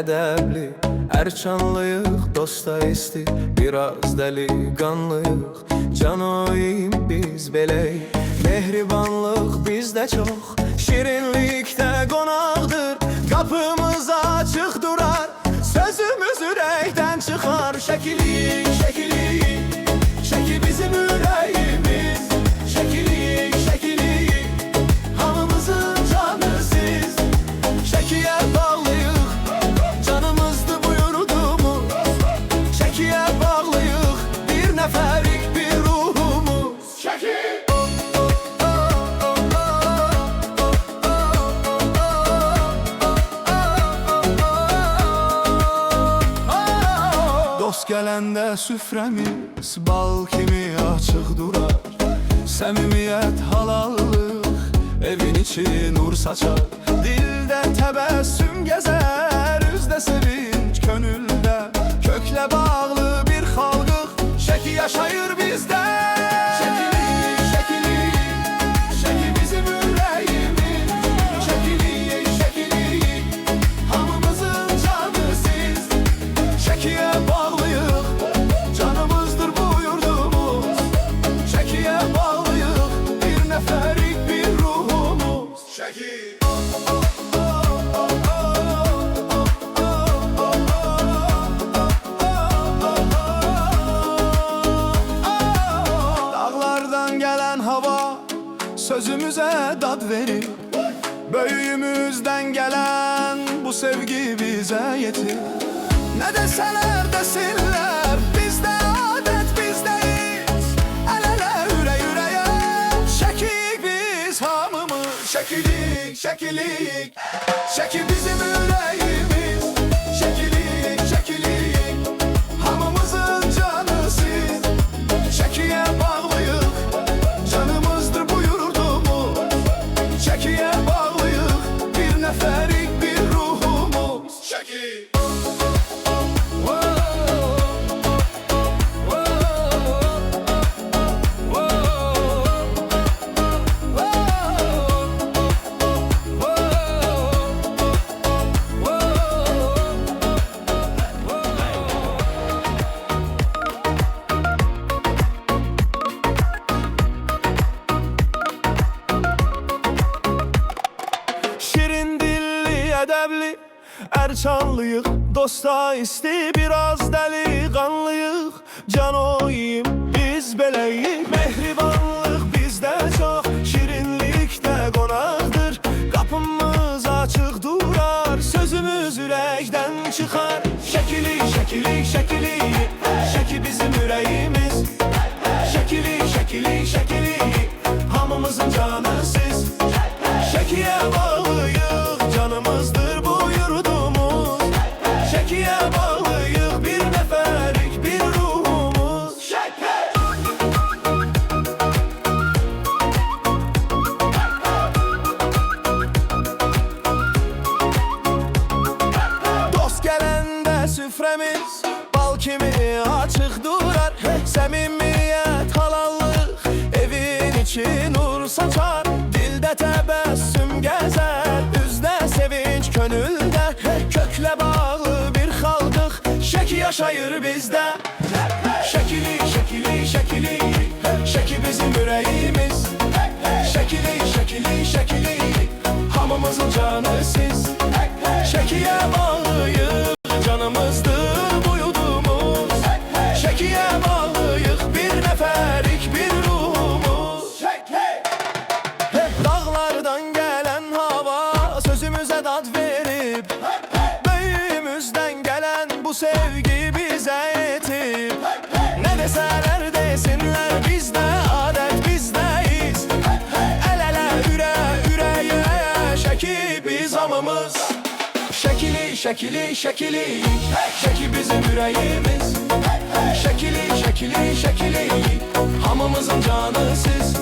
ədəbli, ərçanlıyıq, dosta isti, biraz dəliqanlıyıq. Canoyim biz beləyik, mehribanlıq bizdə çox, şirinlikdə qonaqdır, qapımız açıq durar, sözümüz ürəkdən çıxar. Şəkiliyik, şəkiliyik, şəki bizim ürəyimiz. Şəkiliyik, şəkiliyik, hamımızın canı siz. Şəkiyə bağlıyıq, canımızdır bu yurdumuz. Şəkiyə bağlıyıq, bir nəfərik bir ruhumuz. Şəki! Dost gələndə süfrəmiz bal kimi açıq durar. Səmimiyyət, halallıq, evin içi nur saçar. Dildə təbəssüm gəzər, üzdə sevinç, könüldə köklə bağlı bir xalqıq. Şəki yaşayır bizdə. Şəkiliyik, şəkiliyik, şəki bizim ürəyimiz. Şəkiliyik, şəkiliyik, hamımızın canı siz. Şəkiyə bağlıyıq, canımızdır bu yurdumuz. Şəkiyə bağlıyıq, bir nəfərik bir ruhumuz. Şəki! Dağlardan gələn hava sözümüzə dad verir. Böyüyümüzdən gələn bu sevgi bizə yetir. Nə desələr desinlər, bizdə adət bizdeyiz. El-ele, ürək-ürəyə, şəkik biz hamımız. Şəkilik, şəkilik, şəki bizim ürəyimiz. Şəkilik, şəkilik, hamımızın canı siz. Şəkiyə bağlıyıq, canımızdır bu yurdumuz. Şəkiyə bağlıyıq, bir nəfərik bir ruhumuz. Şəki! Ədəbli, ərçanlıyıq, dosta isti, biraz dəliqanlıyıq. Canoyim biz beləyik, mehribanlıq bizdə çox, şirinlikdə qonaqdır, qapımız açıq durar, sözümüz ürəkdən çıxar. Şəkilik, şəkilik, şəkilik, şəki bizim ürəyimiz. Şəkilik, şəkilik, şəkilik, hamımızın canı siz. Şəkiyə bağlıyıq, canımızdır bu yurdumuz. Şəkiyə bağlıyıq, bir nəfərik bir ruhumuz. Şəki! Dost gələndə süfrəmiz bal kimi açıq durar. Səmimiyyət, halallıq, evin içi nur saçar. Dildə təbəssüm gəzər, üzdə sevinç, könüldə köklə bağlı bir xalqıq. Şəki yaşayır bizdə. Şəkilik, şəkilik, şəkilik, şəki bizim ürəyimiz. Şəkilik, şəkilik, şəkilik, hamımızın canı siz. Şəkiyə bağlıyıq, canımızdır bu yurdumuz. Şəkiyə bağlıyıq, bir nəfərik bir ruhumuz. Dağlardan gələn hava sözümüzə dad verib. Böyüyümüzdən gələn bu sevgi bizə yetib. Nə desələr desinlər, bizdə adət bizdeyiz. El-ele, ürək-ürəyə, şəki biz hamımız. Şəkilik, şəkilik, şəkilik, şəki bizim ürəyimiz. Şəkilik, şəkilik, şəkilik, hamımızın canı siz.